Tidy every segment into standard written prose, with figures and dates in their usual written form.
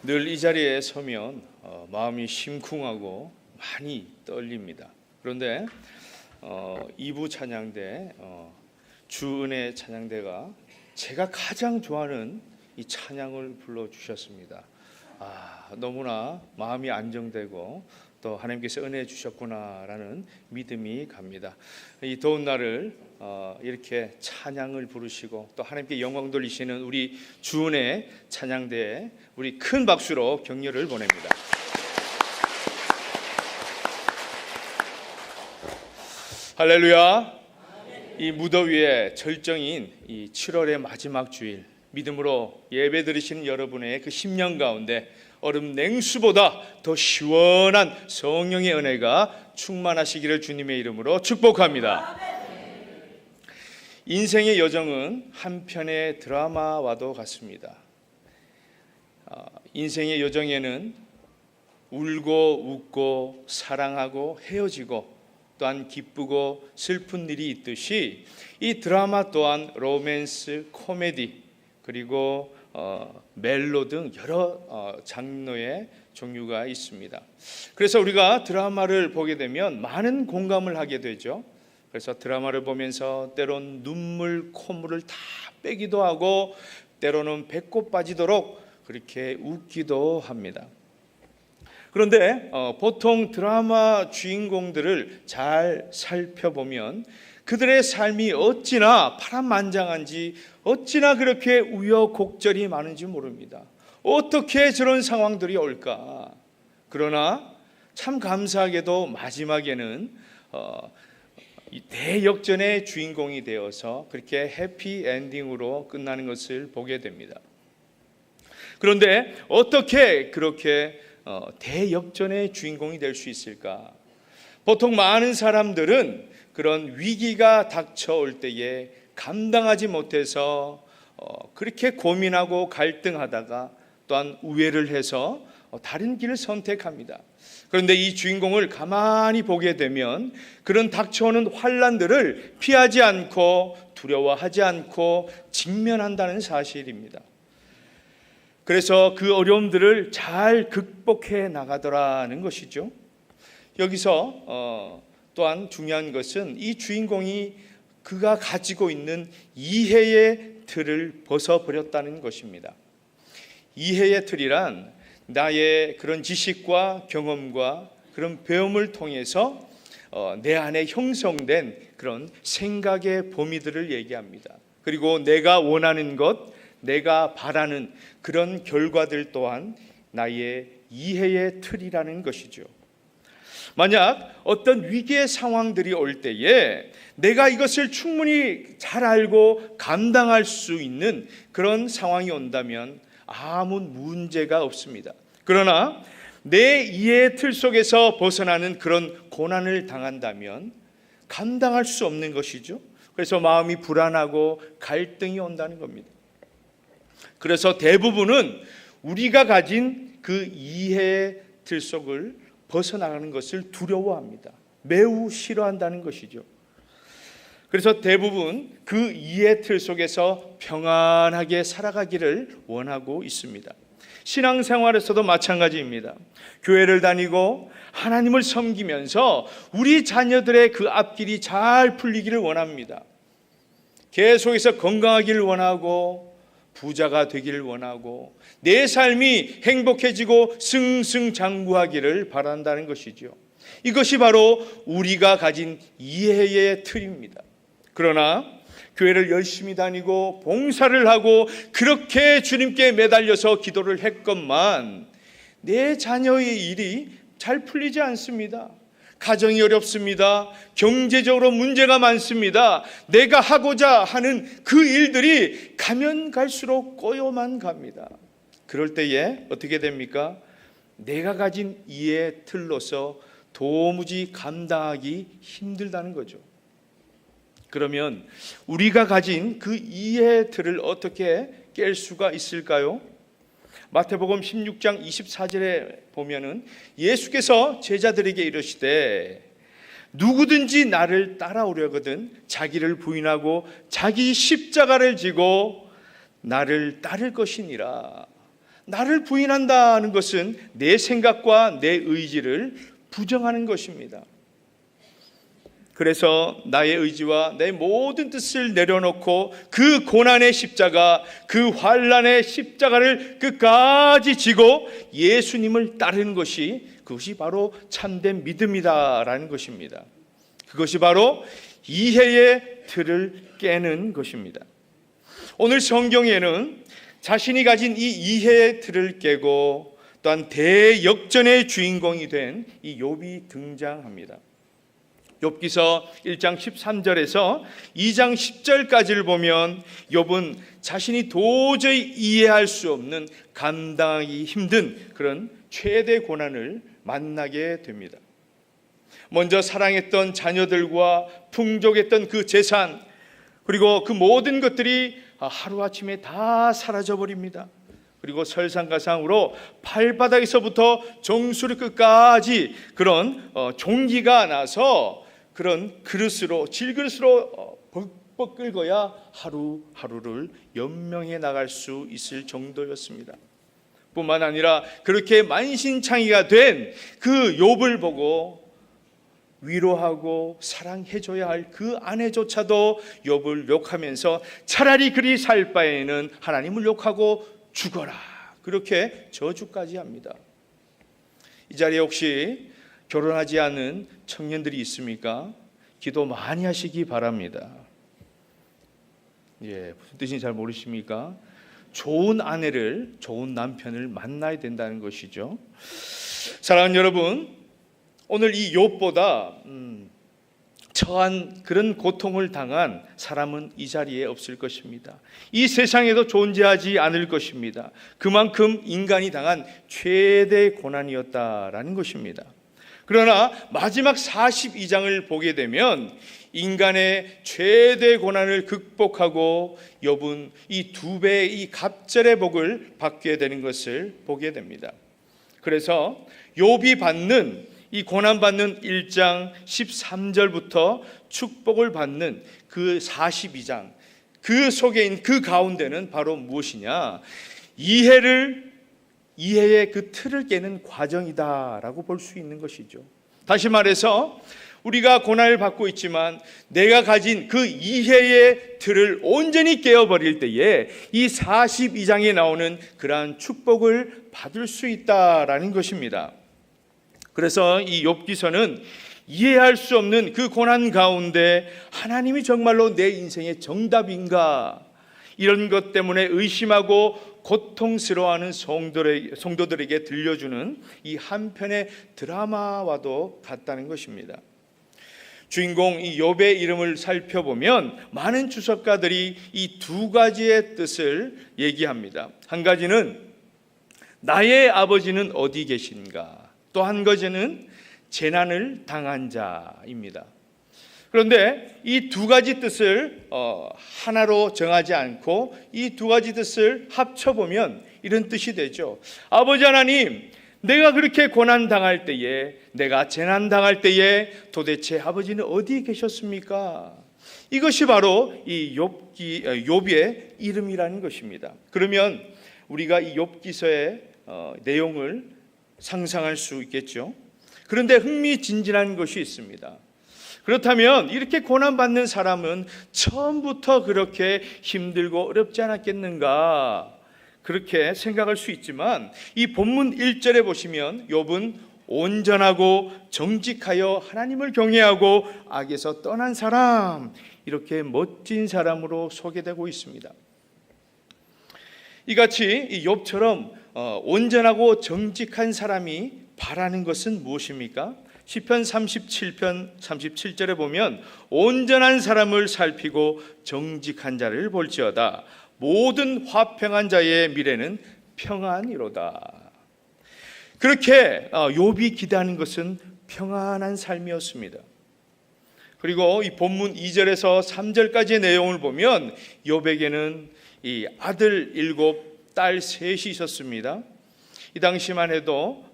늘 이 자리에 서면 마음이 심쿵하고 많이 떨립니다. 그런데 2부 찬양대 주은혜 찬양대가 제가 가장 좋아하는 이 찬양을 불러주셨습니다. 너무나 마음이 안정되고 또 하나님께서 은혜 주셨구나라는 믿음이 갑니다. 이 더운 날을 이렇게 찬양을 부르시고 또 하나님께 영광 돌리시는 우리 주은혜 찬양대에 우리 큰 박수로 격려를 보냅니다. 할렐루야. 이 무더위에 절정인 이 7월의 마지막 주일, 믿음으로 예배 드리시는 여러분의 그 심령 가운데 얼음 냉수보다 더 시원한 성령의 은혜가 충만하시기를 주님의 이름으로 축복합니다. 인생의 여정은 한 편의 드라마와도 같습니다. 인생의 여정에는 울고 웃고 사랑하고 헤어지고 또한 기쁘고 슬픈 일이 있듯이 이 드라마 또한 로맨스, 코미디 그리고 멜로 등 여러 장르의 종류가 있습니다. 그래서 우리가 드라마를 보게 되면 많은 공감을 하게 되죠. 그래서 드라마를 보면서 때론 눈물, 콧물을 다 빼기도 하고 때로는 배꼽 빠지도록 그렇게 웃기도 합니다. 그런데 보통 드라마 주인공들을 잘 살펴보면 그들의 삶이 어찌나 파란만장한지, 어찌나 그렇게 우여곡절이 많은지 모릅니다. 어떻게 저런 상황들이 올까? 그러나 참 감사하게도 마지막에는 대역전의 주인공이 되어서 그렇게 해피엔딩으로 끝나는 것을 보게 됩니다. 그런데 어떻게 그렇게 대역전의 주인공이 될 수 있을까? 보통 많은 사람들은 그런 위기가 닥쳐올 때에 감당하지 못해서 그렇게 고민하고 갈등하다가 또한 우회를 해서 다른 길을 선택합니다. 그런데 이 주인공을 가만히 보게 되면 그런 닥쳐오는 환난들을 피하지 않고 두려워하지 않고 직면한다는 사실입니다. 그래서 그 어려움들을 잘 극복해 나가더라는 것이죠. 여기서 또한 중요한 것은 이 주인공이 그가 가지고 있는 이해의 틀을 벗어버렸다는 것입니다. 이해의 틀이란 나의 그런 지식과 경험과 그런 배움을 통해서 내 안에 형성된 그런 생각의 범위들을 얘기합니다. 그리고 내가 원하는 것, 내가 바라는 그런 결과들 또한 나의 이해의 틀이라는 것이죠. 만약 어떤 위기의 상황들이 올 때에 내가 이것을 충분히 잘 알고 감당할 수 있는 그런 상황이 온다면 아무 문제가 없습니다. 그러나 내 이해의 틀 속에서 벗어나는 그런 고난을 당한다면 감당할 수 없는 것이죠. 그래서 마음이 불안하고 갈등이 온다는 겁니다. 그래서 대부분은 우리가 가진 그 이해의 틀 속을 벗어나가는 것을 두려워합니다. 매우 싫어한다는 것이죠. 그래서 대부분 그 이해 틀 속에서 평안하게 살아가기를 원하고 있습니다. 신앙생활에서도 마찬가지입니다. 교회를 다니고 하나님을 섬기면서 우리 자녀들의 그 앞길이 잘 풀리기를 원합니다. 계속해서 건강하기를 원하고 부자가 되기를 원하고 내 삶이 행복해지고 승승장구하기를 바란다는 것이죠. 이것이 바로 우리가 가진 이해의 틀입니다. 그러나 교회를 열심히 다니고 봉사를 하고 그렇게 주님께 매달려서 기도를 했건만 내 자녀의 일이 잘 풀리지 않습니다. 가정이 어렵습니다. 경제적으로 문제가 많습니다. 내가 하고자 하는 그 일들이 가면 갈수록 꼬여만 갑니다. 그럴 때에 어떻게 됩니까? 내가 가진 이해의 틀로서 도무지 감당하기 힘들다는 거죠. 그러면 우리가 가진 그 이해의 틀을 어떻게 깰 수가 있을까요? 마태복음 16장 24절에 보면은 예수께서 제자들에게 이르시되 누구든지 나를 따라오려거든 자기를 부인하고 자기 십자가를 지고 나를 따를 것이니라. 나를 부인한다는 것은 내 생각과 내 의지를 부정하는 것입니다. 그래서 나의 의지와 내 모든 뜻을 내려놓고 그 고난의 십자가, 그 환난의 십자가를 끝까지 지고 예수님을 따르는 것이, 그것이 바로 참된 믿음이다라는 것입니다. 그것이 바로 이해의 틀을 깨는 것입니다. 오늘 성경에는 자신이 가진 이 이해의 틀을 깨고 또한 대역전의 주인공이 된 이 욥이 등장합니다. 욥기서 1장 13절에서 2장 10절까지를 보면 욥은 자신이 도저히 이해할 수 없는, 감당하기 힘든 그런 최대 고난을 만나게 됩니다. 먼저 사랑했던 자녀들과 풍족했던 그 재산, 그리고 그 모든 것들이 하루아침에 다 사라져버립니다. 그리고 설상가상으로 발바닥에서부터 정수리 끝까지 그런 종기가 나서 그런 그릇으로, 질그릇으로 벅벅 끓여야 하루하루를 연명해 나갈 수 있을 정도였습니다. 뿐만 아니라 그렇게 만신창이가 된 그 욥을 보고 위로하고 사랑해줘야 할 그 아내조차도 욥을 욕하면서 차라리 그리 살 바에는 하나님을 욕하고 죽어라, 그렇게 저주까지 합니다. 이 자리에 혹시 결혼하지 않은 청년들이 있습니까? 기도 많이 하시기 바랍니다. 무슨 뜻인지 잘 모르십니까? 좋은 아내를, 좋은 남편을 만나야 된다는 것이죠. 사랑하는 여러분, 오늘 이 욥보다 처한 그런 고통을 당한 사람은 이 자리에 없을 것입니다. 이 세상에도 존재하지 않을 것입니다. 그만큼 인간이 당한 최대 고난이었다라는 것입니다. 그러나 마지막 42장을 보게 되면 인간의 최대 고난을 극복하고 욥은 이 2배의 이 갑절의 복을 받게 되는 것을 보게 됩니다. 그래서 욥이 받는 이 고난받는 1장 13절부터 축복을 받는 그 42장, 그 속에 있는 그 가운데는 바로 무엇이냐? 이해의 그 틀을 깨는 과정이다라고 볼 수 있는 것이죠. 다시 말해서 우리가 고난을 받고 있지만 내가 가진 그 이해의 틀을 온전히 깨어버릴 때에 이 42장에 나오는 그러한 축복을 받을 수 있다라는 것입니다. 그래서 이 욥기서는 이해할 수 없는 그 고난 가운데 하나님이 정말로 내 인생의 정답인가, 이런 것 때문에 의심하고 고통스러워하는 성도들에게 들려주는 이 한편의 드라마와도 같다는 것입니다. 주인공 이 욥의 이름을 살펴보면 많은 주석가들이 이 2가지의 뜻을 얘기합니다. 한 가지는 나의 아버지는 어디 계신가, 또 한 가지는 재난을 당한 자입니다. 그런데 이 2가지 뜻을 하나로 정하지 않고 이 2가지 뜻을 합쳐보면 이런 뜻이 되죠. 아버지 하나님, 내가 그렇게 고난당할 때에, 내가 재난당할 때에 도대체 아버지는 어디 계셨습니까? 이것이 바로 이 욥의 이름이라는 것입니다. 그러면 우리가 이 욥기서의 내용을 상상할 수 있겠죠. 그런데 흥미진진한 것이 있습니다. 그렇다면 이렇게 고난받는 사람은 처음부터 그렇게 힘들고 어렵지 않았겠는가, 그렇게 생각할 수 있지만 이 본문 1절에 보시면 욥은 온전하고 정직하여 하나님을 경외하고 악에서 떠난 사람, 이렇게 멋진 사람으로 소개되고 있습니다. 이같이 이 욥처럼 온전하고 정직한 사람이 바라는 것은 무엇입니까? 시편 37편 37절에 보면 온전한 사람을 살피고 정직한 자를 볼지어다 모든 화평한 자의 미래는 평안이로다. 그렇게 욥이 기대하는 것은 평안한 삶이었습니다. 그리고 이 본문 2절에서 3절까지의 내용을 보면 욥에게는 이 아들 7, 딸 3이 있었습니다. 이 당시만 해도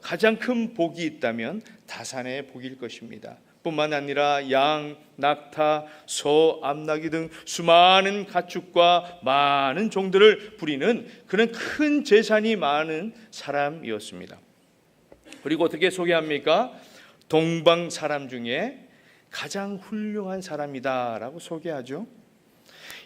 가장 큰 복이 있다면 다산의 복일 것입니다. 뿐만 아니라 양, 낙타, 소, 암나귀 등 수많은 가축과 많은 종들을 부리는 그런 큰 재산이 많은 사람이었습니다. 그리고 어떻게 소개합니까? 동방 사람 중에 가장 훌륭한 사람이다라고 소개하죠.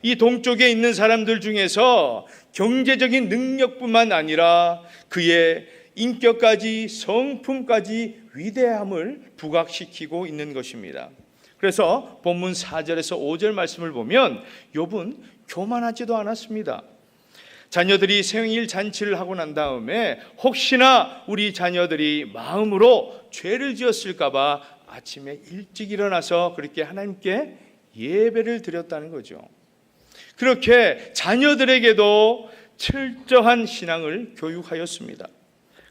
이 동쪽에 있는 사람들 중에서 경제적인 능력뿐만 아니라 그의 인격까지 성품까지 위대함을 부각시키고 있는 것입니다. 그래서 본문 4절에서 5절 말씀을 보면 욥은 교만하지도 않았습니다. 자녀들이 생일 잔치를 하고 난 다음에 혹시나 우리 자녀들이 마음으로 죄를 지었을까 봐 아침에 일찍 일어나서 그렇게 하나님께 예배를 드렸다는 거죠. 그렇게 자녀들에게도 철저한 신앙을 교육하였습니다.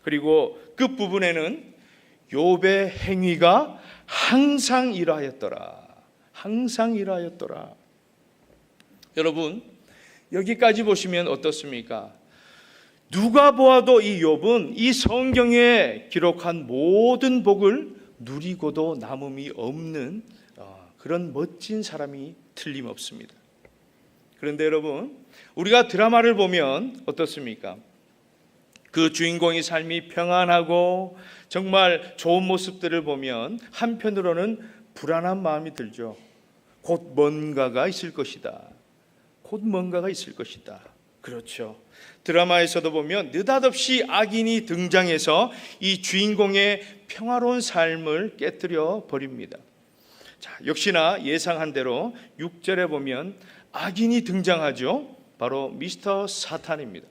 그리고 끝부분에는 욥의 행위가 항상 이러하였더라. 항상 이러하였더라. 여러분, 여기까지 보시면 어떻습니까? 누가 보아도 이 욥은 이 성경에 기록한 모든 복을 누리고도 남음이 없는 그런 멋진 사람이 틀림없습니다. 그런데 여러분, 우리가 드라마를 보면 어떻습니까? 그 주인공의 삶이 평안하고 정말 좋은 모습들을 보면 한편으로는 불안한 마음이 들죠. 곧 뭔가가 있을 것이다. 곧 뭔가가 있을 것이다. 그렇죠. 드라마에서도 보면 느닷없이 악인이 등장해서 이 주인공의 평화로운 삶을 깨뜨려 버립니다. 자, 역시나 예상한 대로 6절에 보면 악인이 등장하죠. 바로 미스터 사탄입니다.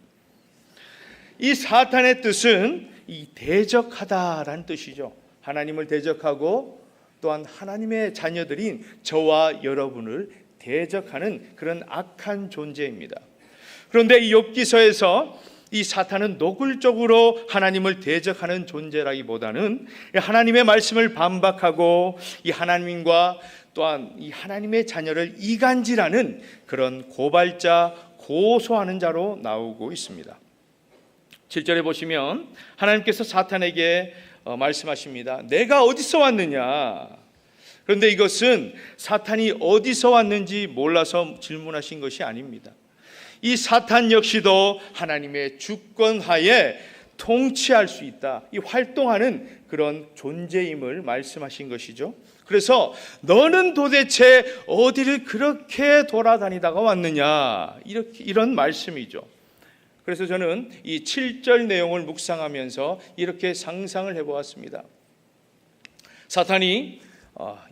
이 사탄의 뜻은 이 대적하다라는 뜻이죠. 하나님을 대적하고 또한 하나님의 자녀들인 저와 여러분을 대적하는 그런 악한 존재입니다. 그런데 이 욥기서에서 이 사탄은 노골적으로 하나님을 대적하는 존재라기보다는 하나님의 말씀을 반박하고 이 하나님과 또한 이 하나님의 자녀를 이간질하는 그런 고발자, 고소하는 자로 나오고 있습니다. 7절에 보시면 하나님께서 사탄에게 말씀하십니다. 내가 어디서 왔느냐? 그런데 이것은 사탄이 어디서 왔는지 몰라서 질문하신 것이 아닙니다. 이 사탄 역시도 하나님의 주권하에 통치할 수 있다, 이 활동하는 그런 존재임을 말씀하신 것이죠. 그래서 너는 도대체 어디를 그렇게 돌아다니다가 왔느냐, 이런 말씀이죠. 그래서 저는 이 7절 내용을 묵상하면서 이렇게 상상을 해보았습니다. 사탄이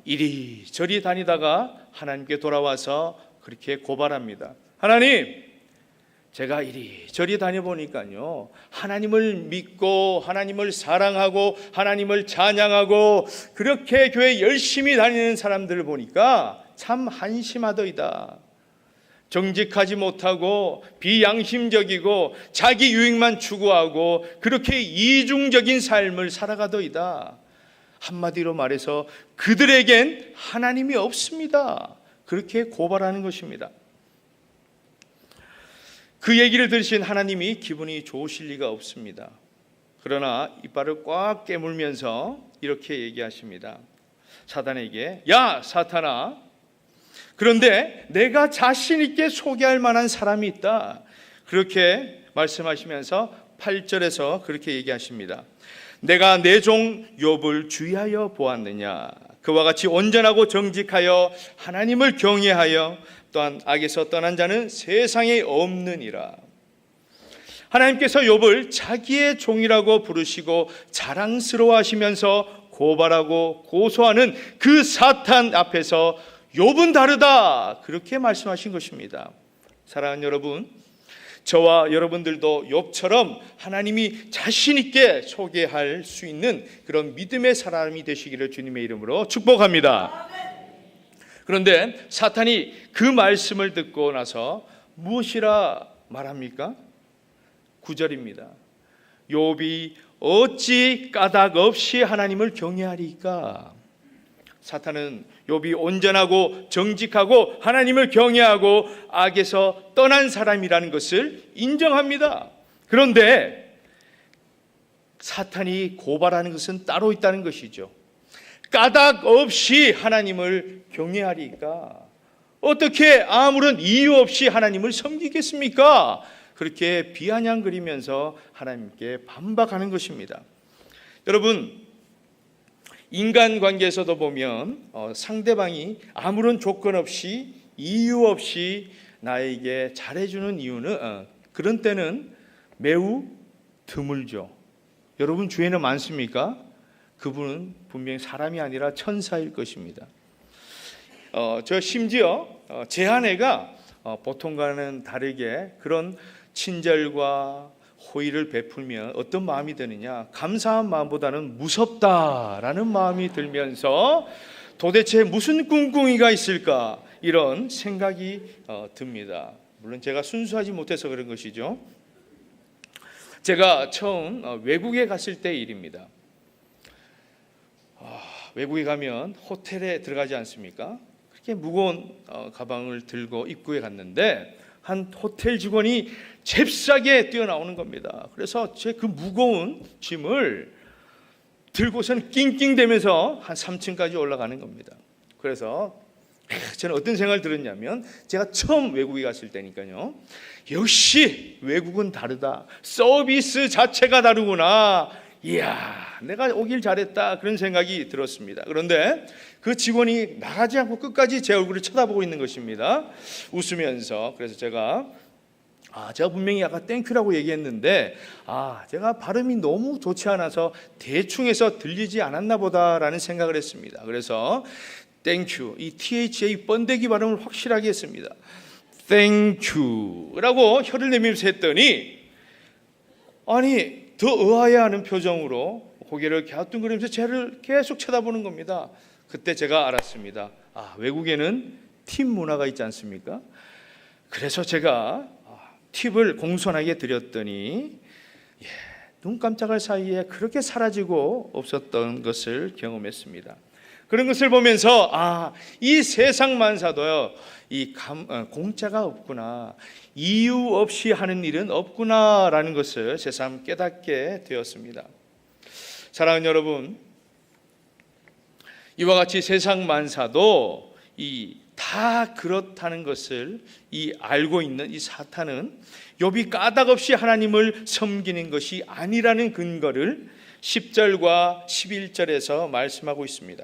이리저리 다니다가 하나님께 돌아와서 그렇게 고발합니다. 하나님, 제가 이리저리 다녀보니까요, 하나님을 믿고 하나님을 사랑하고 하나님을 찬양하고 그렇게 교회 열심히 다니는 사람들을 보니까 참 한심하더이다. 정직하지 못하고 비양심적이고 자기 유익만 추구하고 그렇게 이중적인 삶을 살아가더이다. 한마디로 말해서 그들에겐 하나님이 없습니다. 그렇게 고발하는 것입니다. 그 얘기를 들으신 하나님이 기분이 좋으실 리가 없습니다. 그러나 이빨을 꽉 깨물면서 이렇게 얘기하십니다. 사탄에게, 야 사탄아, 그런데 내가 자신 있게 소개할 만한 사람이 있다. 그렇게 말씀하시면서 8절에서 그렇게 얘기하십니다. 내가 내 종 욥을 주의하여 보았느냐? 그와 같이 온전하고 정직하여 하나님을 경외하여 또한 악에서 떠난 자는 세상에 없느니라. 하나님께서 욥을 자기의 종이라고 부르시고 자랑스러워하시면서 고발하고 고소하는 그 사탄 앞에서 욥은 다르다, 그렇게 말씀하신 것입니다. 사랑하는 여러분, 저와 여러분들도 욥처럼 하나님이 자신 있게 소개할 수 있는 그런 믿음의 사람이 되시기를 주님의 이름으로 축복합니다. 그런데 사탄이 그 말씀을 듣고 나서 무엇이라 말합니까? 9절입니다. 욥이 어찌 까닭 없이 하나님을 경외하리까? 사탄은 욥이 온전하고 정직하고 하나님을 경외하고 악에서 떠난 사람이라는 것을 인정합니다. 그런데 사탄이 고발하는 것은 따로 있다는 것이죠. 까닭 없이 하나님을 경외하리까? 어떻게 아무런 이유 없이 하나님을 섬기겠습니까? 그렇게 비아냥거리면서 하나님께 반박하는 것입니다. 여러분, 인간관계에서도 보면 상대방이 아무런 조건 없이 이유 없이 나에게 잘해주는 이유는 그런 때는 매우 드물죠. 여러분 주위에는 많습니까? 그분은 분명히 사람이 아니라 천사일 것입니다. 저 심지어 제 아내가 보통과는 다르게 그런 친절과 호의를 베풀면 어떤 마음이 드느냐, 감사한 마음보다는 무섭다라는 마음이 들면서 도대체 무슨 꿍꿍이가 있을까, 이런 생각이 듭니다. 물론 제가 순수하지 못해서 그런 것이죠. 제가 처음 외국에 갔을 때 일입니다. 외국에 가면 호텔에 들어가지 않습니까? 그렇게 무거운 가방을 들고 입구에 갔는데 한 호텔 직원이 잽싸게 뛰어나오는 겁니다. 그래서 제 그 무거운 짐을 들고서는 낑낑대면서 한 3층까지 올라가는 겁니다. 그래서 저는 어떤 생각을 들었냐면, 제가 처음 외국에 갔을 때니까요, 역시 외국은 다르다, 서비스 자체가 다르구나, 이야 내가 오길 잘했다, 그런 생각이 들었습니다. 그런데 그 직원이 나가지 않고 끝까지 제 얼굴을 쳐다보고 있는 것입니다, 웃으면서. 그래서 제가 분명히 아까 땡큐라고 얘기했는데 제가 발음이 너무 좋지 않아서 대충 해서 들리지 않았나 보다라는 생각을 했습니다. 그래서 땡큐, 이 THA 번데기 발음을 확실하게 했습니다. 땡큐라고 혀를 내밀면서 했더니 더 의아해야 하는 표정으로 고개를 갸우뚱거리면서 저를 계속 쳐다보는 겁니다. 그때 제가 알았습니다. 외국에는 팁 문화가 있지 않습니까? 그래서 제가 팁을 공손하게 드렸더니 눈 깜짝할 사이에 그렇게 사라지고 없었던 것을 경험했습니다. 그런 것을 보면서 이 세상 만사도요, 공짜가 없구나, 이유 없이 하는 일은 없구나라는 것을 새삼 깨닫게 되었습니다. 사랑하는 여러분, 이와 같이 세상 만사도 다 그렇다는 것을 알고 있는 이 사탄은 욥이 까닭 없이 하나님을 섬기는 것이 아니라는 근거를 10절과 11절에서 말씀하고 있습니다.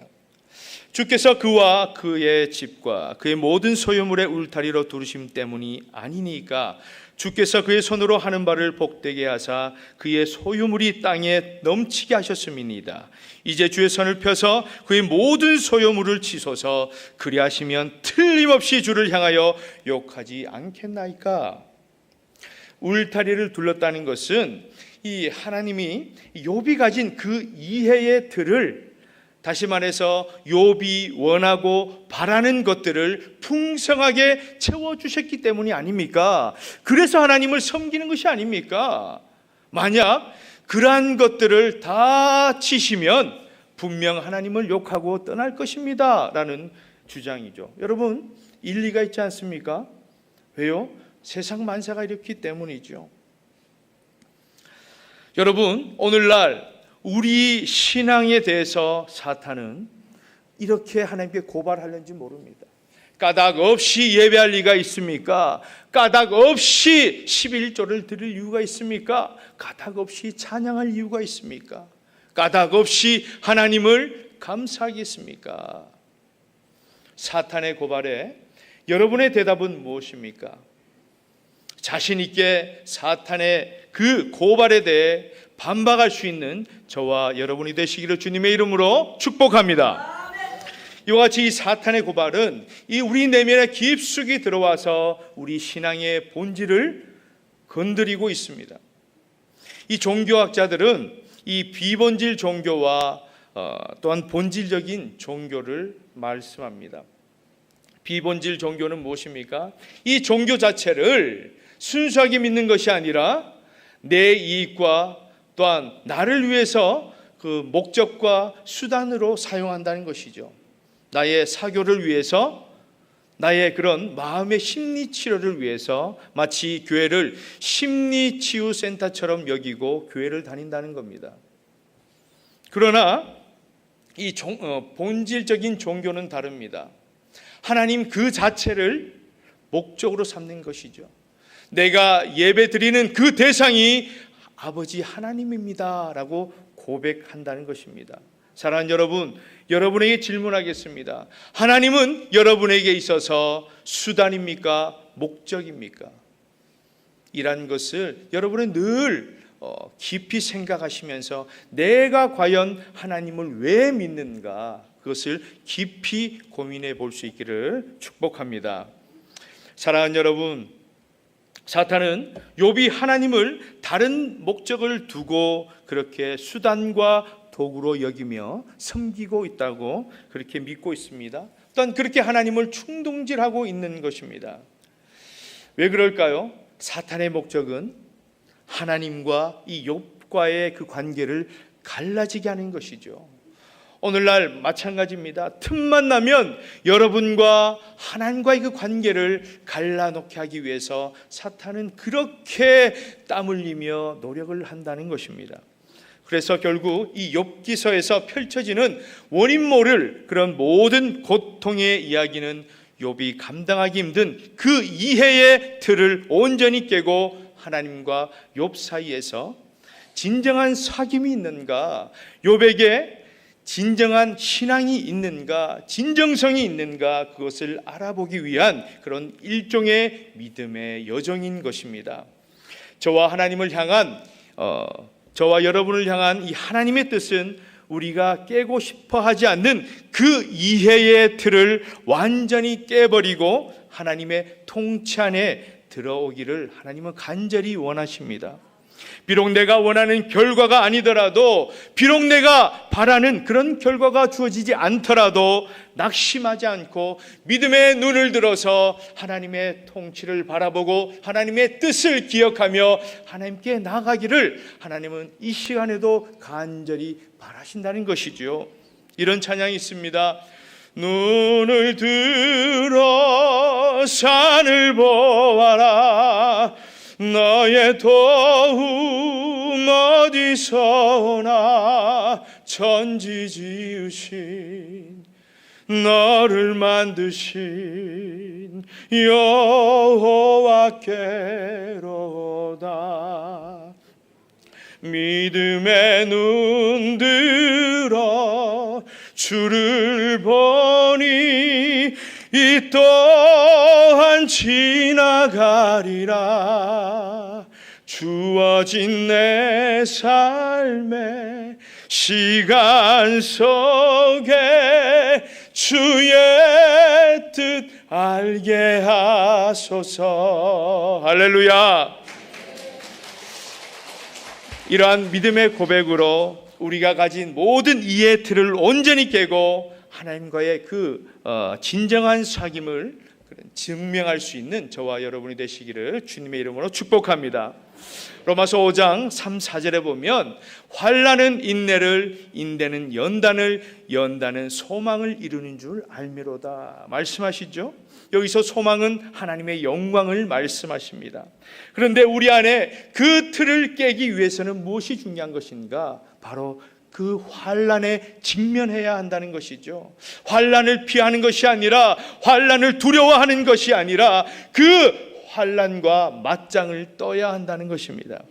주께서 그와 그의 집과 그의 모든 소유물의 울타리로 두르심 때문이 아니니까 주께서 그의 손으로 하는 바를 복되게 하사 그의 소유물이 땅에 넘치게 하셨음이니이다. 이제 주의 손을 펴서 그의 모든 소유물을 치소서. 그리하시면 틀림없이 주를 향하여 욕하지 않겠나이까. 울타리를 둘렀다는 것은 이 하나님이 욥이 가진 그 이해의 틀을, 다시 말해서 욥이 원하고 바라는 것들을 풍성하게 채워주셨기 때문이 아닙니까? 그래서 하나님을 섬기는 것이 아닙니까? 만약 그러한 것들을 다 치시면 분명 하나님을 욕하고 떠날 것입니다 라는 주장이죠. 여러분, 일리가 있지 않습니까? 왜요? 세상 만사가 이렇기 때문이죠. 여러분, 오늘날 우리 신앙에 대해서 사탄은 이렇게 하나님께 고발하는지 모릅니다. 까닭 없이 예배할 리가 있습니까? 까닭 없이 11조를 드릴 이유가 있습니까? 까닭 없이 찬양할 이유가 있습니까? 까닭 없이 하나님을 감사하겠습니까? 사탄의 고발에 여러분의 대답은 무엇입니까? 자신 있게 사탄의 그 고발에 대해 반박할 수 있는 저와 여러분이 되시기를 주님의 이름으로 축복합니다. 이와 같이 이 사탄의 고발은 우리 내면에 깊숙이 들어와서 우리 신앙의 본질을 건드리고 있습니다. 이 종교학자들은 이 비본질 종교와 또한 본질적인 종교를 말씀합니다. 비본질 종교는 무엇입니까? 이 종교 자체를 순수하게 믿는 것이 아니라 내 이익과 또한 나를 위해서 그 목적과 수단으로 사용한다는 것이죠. 나의 사교를 위해서, 나의 그런 마음의 심리치료를 위해서 마치 교회를 심리치유센터처럼 여기고 교회를 다닌다는 겁니다. 그러나 본질적인 종교는 다릅니다. 하나님 그 자체를 목적으로 삼는 것이죠. 내가 예배드리는 그 대상이 아버지 하나님입니다 라고 고백한다는 것입니다. 사랑하는 여러분, 여러분에게 질문하겠습니다. 하나님은 여러분에게 있어서 수단입니까? 목적입니까? 이란 것을 여러분은 늘 깊이 생각하시면서 내가 과연 하나님을 왜 믿는가, 그것을 깊이 고민해 볼 수 있기를 축복합니다. 사랑하는 여러분, 사탄은 욥이 하나님을 다른 목적을 두고 그렇게 수단과 도구로 여기며 섬기고 있다고 그렇게 믿고 있습니다. 또한 그렇게 하나님을 충동질하고 있는 것입니다. 왜 그럴까요? 사탄의 목적은 하나님과 이 욥과의 그 관계를 갈라지게 하는 것이죠. 오늘날 마찬가지입니다. 틈만 나면 여러분과 하나님과의 그 관계를 갈라놓게 하기 위해서 사탄은 그렇게 땀 흘리며 노력을 한다는 것입니다. 그래서 결국 이 욥기서에서 펼쳐지는 원인 모를 그런 모든 고통의 이야기는 욥이 감당하기 힘든 그 이해의 틀을 온전히 깨고 하나님과 욥 사이에서 진정한 사귐이 있는가, 욥에게 진정한 신앙이 있는가, 진정성이 있는가, 그것을 알아보기 위한 그런 일종의 믿음의 여정인 것입니다. 저와 여러분을 향한 이 하나님의 뜻은 우리가 깨고 싶어 하지 않는 그 이해의 틀을 완전히 깨버리고 하나님의 통치 안에 들어오기를 하나님은 간절히 원하십니다. 비록 내가 원하는 결과가 아니더라도, 비록 내가 바라는 그런 결과가 주어지지 않더라도 낙심하지 않고 믿음의 눈을 들어서 하나님의 통치를 바라보고 하나님의 뜻을 기억하며 하나님께 나아가기를 하나님은 이 시간에도 간절히 바라신다는 것이죠. 이런 찬양이 있습니다. 눈을 들어 산을 보아라. 너의 도움 어디서 오나. 천지 지으신 너를 만드신 여호와께로다. 믿음의 눈 들어 주를 보니 이 또한 지나가리라. 주어진 내 삶의 시간 속에 주의 뜻 알게 하소서. 할렐루야. 이러한 믿음의 고백으로 우리가 가진 모든 이해의 틀을 온전히 깨고 하나님과의 그 진정한 사귐을 증명할 수 있는 저와 여러분이 되시기를 주님의 이름으로 축복합니다. 로마서 5장 3, 4절에 보면 환난은 인내를, 인내는 연단을, 연단은 소망을 이루는 줄 알미로다 말씀하시죠. 여기서 소망은 하나님의 영광을 말씀하십니다. 그런데 우리 안에 그 틀을 깨기 위해서는 무엇이 중요한 것인가? 바로 그 환난에 직면해야 한다는 것이죠. 환난을 피하는 것이 아니라, 환난을 두려워하는 것이 아니라 그 환난과 맞짱을 떠야 한다는 것입니다.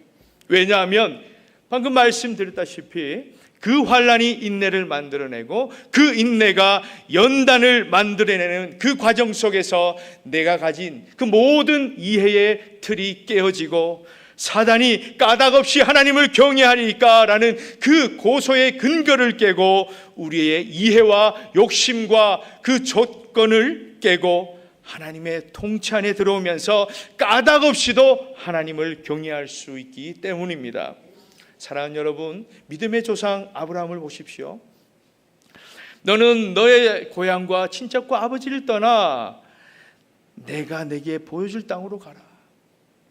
왜냐하면 방금 말씀드렸다시피 그 환난이 인내를 만들어내고 그 인내가 연단을 만들어내는 그 과정 속에서 내가 가진 그 모든 이해의 틀이 깨어지고 사단이 까닭없이 하나님을 경외하리까라는 그 고소의 근거를 깨고 우리의 이해와 욕심과 그 조건을 깨고 하나님의 통치 안에 들어오면서 까닭없이도 하나님을 경외할 수 있기 때문입니다. 사랑하는 여러분, 믿음의 조상 아브라함을 보십시오. 너는 너의 고향과 친척과 아버지를 떠나 내가 내게 보여줄 땅으로 가라.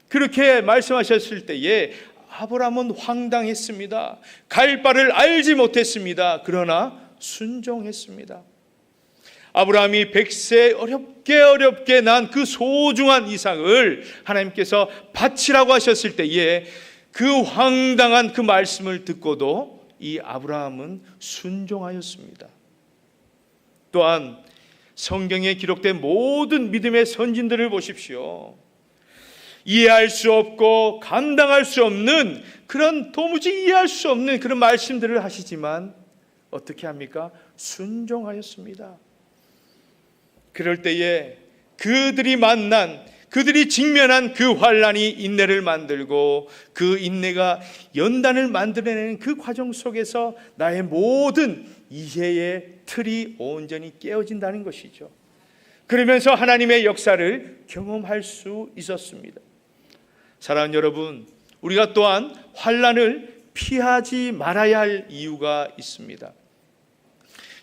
그렇게 말씀하셨을 때에 아브라함은 황당했습니다. 갈 바를 알지 못했습니다. 그러나 순종했습니다. 아브라함이 100세 어렵게 난 그 소중한 이삭을 하나님께서 바치라고 하셨을 때에 그 황당한 그 말씀을 듣고도 이 아브라함은 순종하였습니다. 또한 성경에 기록된 모든 믿음의 선진들을 보십시오. 이해할 수 없고 감당할 수 없는 그런 도무지 이해할 수 없는 그런 말씀들을 하시지만 어떻게 합니까? 순종하였습니다. 그럴 때에 그들이 직면한 그 환난이 인내를 만들고 그 인내가 연단을 만들어내는 그 과정 속에서 나의 모든 이해의 틀이 온전히 깨어진다는 것이죠. 그러면서 하나님의 역사를 경험할 수 있었습니다. 사랑하는 여러분, 우리가 또한 환난을 피하지 말아야 할 이유가 있습니다.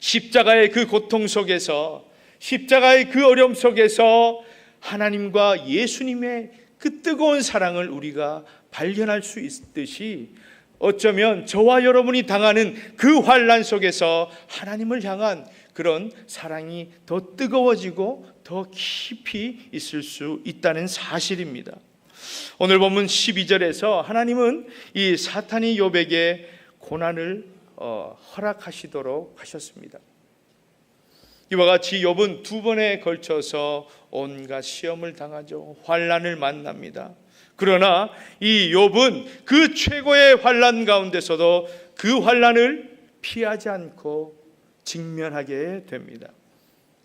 십자가의 그 고통 속에서, 십자가의 그 어려움 속에서 하나님과 예수님의 그 뜨거운 사랑을 우리가 발견할 수 있듯이 어쩌면 저와 여러분이 당하는 그 환난 속에서 하나님을 향한 그런 사랑이 더 뜨거워지고 더 깊이 있을 수 있다는 사실입니다. 오늘 본문 12절에서 하나님은 이 사탄이 욥에게 고난을 허락하시도록 하셨습니다. 이와 같이 욥은 두 번에 걸쳐서 온갖 시험을 당하죠. 환난을 만납니다. 그러나 이 욥은 그 최고의 환난 가운데서도 그 환난을 피하지 않고 직면하게 됩니다.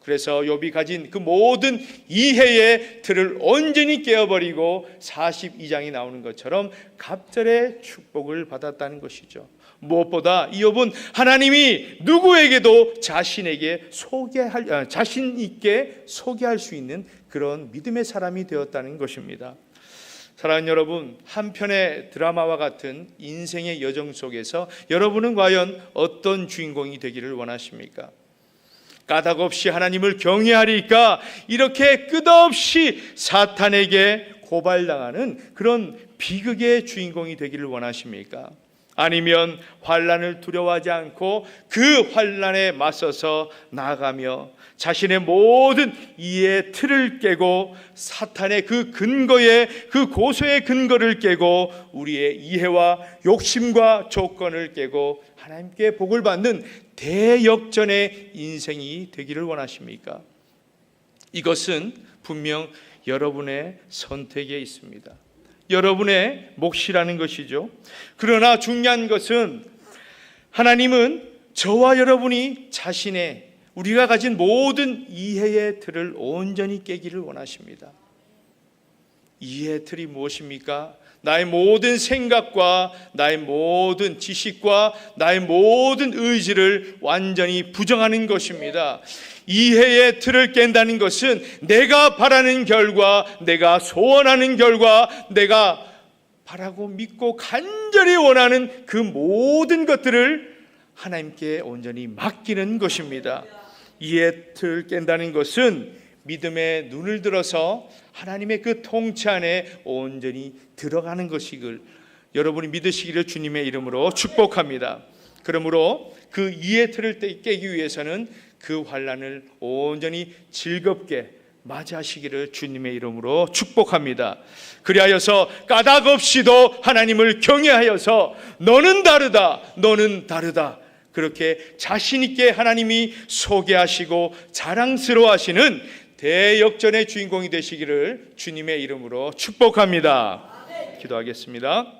그래서 욥이 가진 그 모든 이해의 틀을 온전히 깨어버리고 42장이 나오는 것처럼 갑절의 축복을 받았다는 것이죠. 무엇보다 이 욥은 하나님이 누구에게도 자신 있게 소개할 수 있는 그런 믿음의 사람이 되었다는 것입니다. 사랑하는 여러분, 한편의 드라마와 같은 인생의 여정 속에서 여러분은 과연 어떤 주인공이 되기를 원하십니까? 까닭없이 하나님을 경외하리까 이렇게 끝없이 사탄에게 고발당하는 그런 비극의 주인공이 되기를 원하십니까? 아니면 환난을 두려워하지 않고 그 환난에 맞서서 나아가며 자신의 모든 이해의 틀을 깨고 사탄의 그 근거의 그 고소의 근거를 깨고 우리의 이해와 욕심과 조건을 깨고 하나님께 복을 받는 대역전의 인생이 되기를 원하십니까? 이것은 분명 여러분의 선택에 있습니다. 여러분의 몫이라는 것이죠. 그러나 중요한 것은 하나님은 저와 여러분이 자신의 우리가 가진 모든 이해의 틀을 온전히 깨기를 원하십니다. 이해의 틀이 무엇입니까? 나의 모든 생각과 나의 모든 지식과 나의 모든 의지를 완전히 부정하는 것입니다. 이해의 틀을 깬다는 것은 내가 바라는 결과, 내가 소원하는 결과, 내가 바라고 믿고 간절히 원하는 그 모든 것들을 하나님께 온전히 맡기는 것입니다. 이해의 틀을 깬다는 것은 믿음의 눈을 들어서 하나님의 그 통치 안에 온전히 들어가는 것이길 여러분이 믿으시기를 주님의 이름으로 축복합니다. 그러므로 그 이해의 틀을 깨기 위해서는 그 환난을 온전히 즐겁게 맞이하시기를 주님의 이름으로 축복합니다. 그리하여서 까닭 없이도 하나님을 경외하여서 너는 다르다, 너는 다르다, 그렇게 자신 있게 하나님이 소개하시고 자랑스러워하시는 대역전의 주인공이 되시기를 주님의 이름으로 축복합니다. 기도하겠습니다.